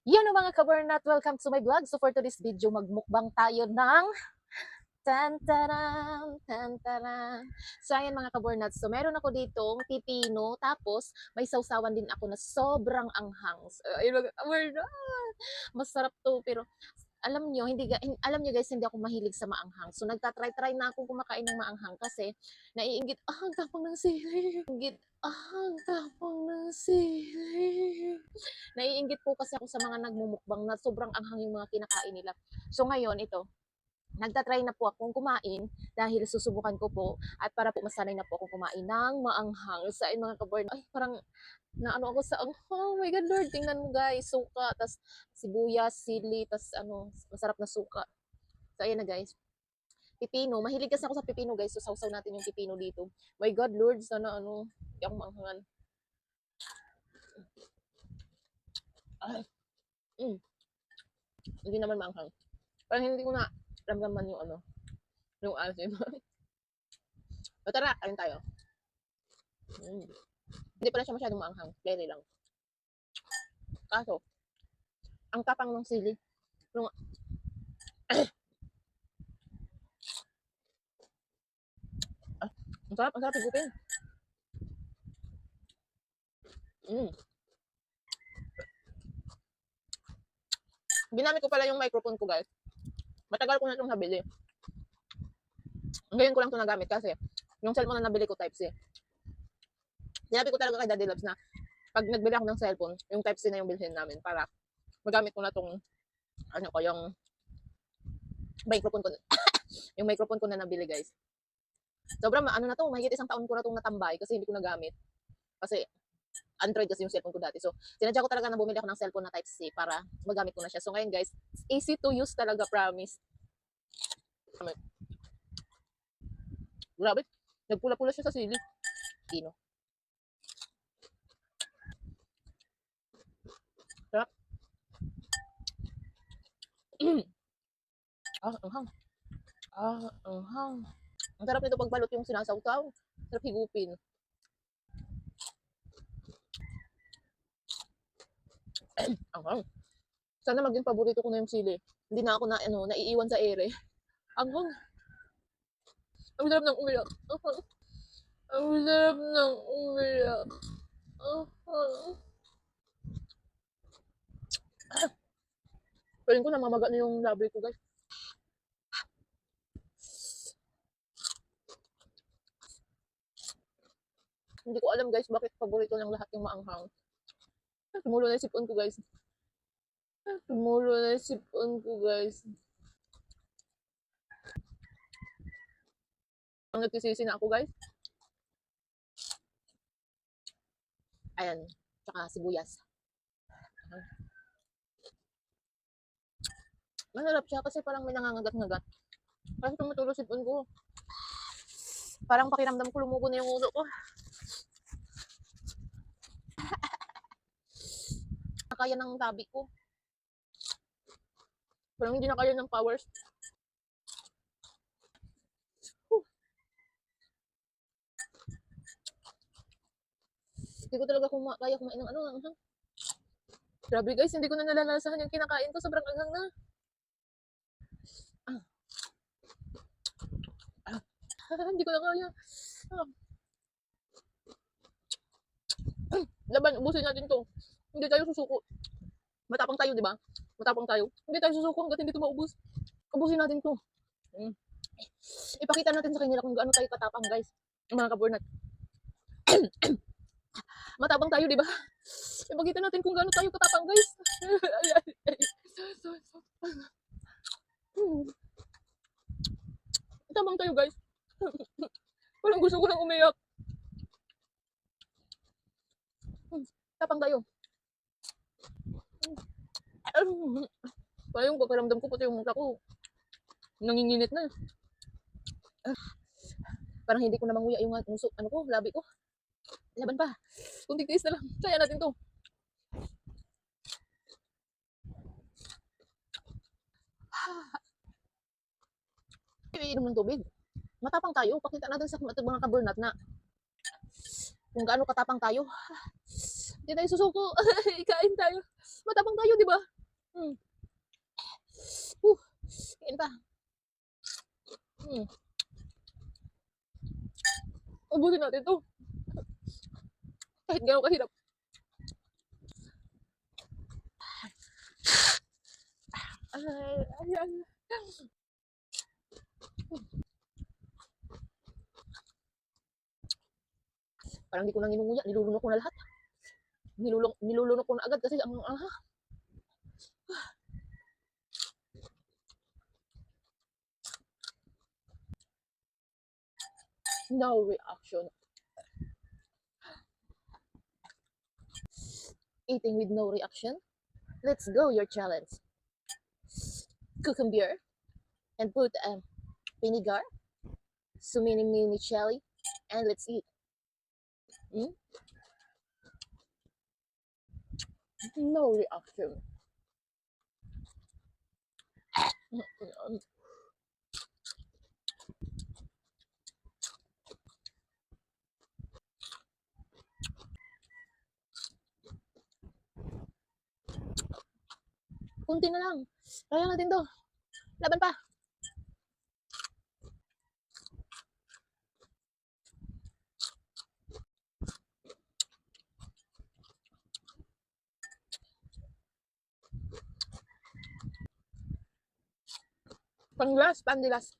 Yan o mga kaburnat, welcome to my vlog. So for today's video, magmukbang tayo ng tantaran, tantaran. So ayan mga kaburnat, so meron ako ditong pipino, tapos may sausawan din ako na sobrang anghang. So, ayun mga kaburnat, masarap to pero alam niyo guys, hindi ako mahilig sa maanghang. So nagta-try na akong kumakain ng maanghang kasi naiinggit, ang tapang ng sili. Inggit, ang tapang ng sili. Naiinggit po kasi ako sa mga nagmumukbang na sobrang anghang yung mga kinakain nila. So ngayon, ito, nagta-try na po akong kumain dahil susubukan ko po at para po masanay na po akong kumain ng maanghang. Sa mga kaborn, ay parang naano ako sa oh my god Lord, tingnan mo guys, suka, tas sibuyas, sili, tas ano, masarap na suka. So ayan na guys. Pipino, mahilig kasi ako sa pipino guys. So sausaw natin yung pipino dito. My god Lord, sana ano, hindi ako maanghangan. Ay, hindi naman maanghang. Parang hindi ko na ramdaman yung ano, yung asim. So tara, kain tayo. Mm. Hindi pala siya masyadong maanghang. Very lang. Kaso, ang tapang ng sili. Yung, ang sarap higupin. Mm. Ginamit ko pala yung microphone ko guys. Matagal ko na itong nabili. Ngayon ko lang ito nagamit kasi yung cellphone na nabili ko Type C. Sinabi ko talaga kay Daddy Loves na pag nagbili ako ng cellphone, yung Type C na yung bilhin namin para magamit ko na itong ano ko, yung microphone ko. Yung microphone ko na nabili guys. Sobrang ano na to, mahigit 1 taon ko na itong natambay kasi hindi ko nagamit. Kasi Android kasi yung cellphone ko dati. So, sinadya ko talaga na bumili ako ng cellphone na Type C para magamit ko na siya. So, ngayon guys, easy to use talaga, promise. Grabe, nagpula-pula siya sa sili. Tino. Sarap. Anghang. Anghang. Ang sarap nito pagbalot yung sinasawsaw. Sarap higupin. Anghang. Sana maging paborito ko na yung sili. Hindi na ako na ano, naiiwan sa ere. Anghang. Ang sarap ng umiyak. Ang sarap ng umiyak. Feeling ko namamaga na yung labi ko guys. Hindi ko alam guys bakit paborito ng lahat yung maanghang. Tumulo na yung sipon ko guys. Tumulo na yung sipon ko guys. Ang nagtisisi na ako guys. Ayan. Tsaka sibuyas. Masarap siya kasi parang may nangangagat-ngagat. Kasi tumutulo sipon ko. Parang pakiramdam ko lumubo na yung ulo ko. Nakaya ng tabi ko. Parang hindi na kaya ng powers. Hindi ko talaga kaya kumain ng ano. Grabe guys, hindi ko na nalalasahan yung kinakain ko. Sobrang anghang na. Hindi ko na kaya. Laban, ubusin natin to. Hindi tayo susuko. Matapang tayo, di ba? Matapang tayo. Hindi tayo susuko hanggat hindi to maubos. Ubusin natin to. Ipakita natin sa kanila kung gaano tayo katapang, guys. Mga kaburnat. Matapang tayo, di ba? Ipakita natin kung gaano tayo katapang, guys. Tapang tayo, guys. Parang gusto ko nang umiyak. Tapang tayo. Parang yung pakiramdam ko, pati yung mukha ko, nanginginit na. Parang hindi ko na manguya yung ano ko, labi ko. Laban pa. Kunting tiis na lang. Kaya natin to. Iinom ng tubig. Matapang tayo. Pakita natin sa mga kaburnat na kung gaano katapang tayo. Hindi tayo susuko. Ikain tayo. Matapang tayo, di ba? Kain pa. Hmm. Ubusin natin to. Kahit gano'ng kahirap. Ay, ay, ay. Parang di ko na nginunguya, nilulunok ko na lahat. Nilulunok ko na agad kasi ang no reaction. Eating with no reaction. Let's go your challenge. Cucumber and put vinegar, so mini chili, and let's eat. Mm? No reaction. Kunti na lang. Kaya natin to. Laban pa. Pang last, pang last.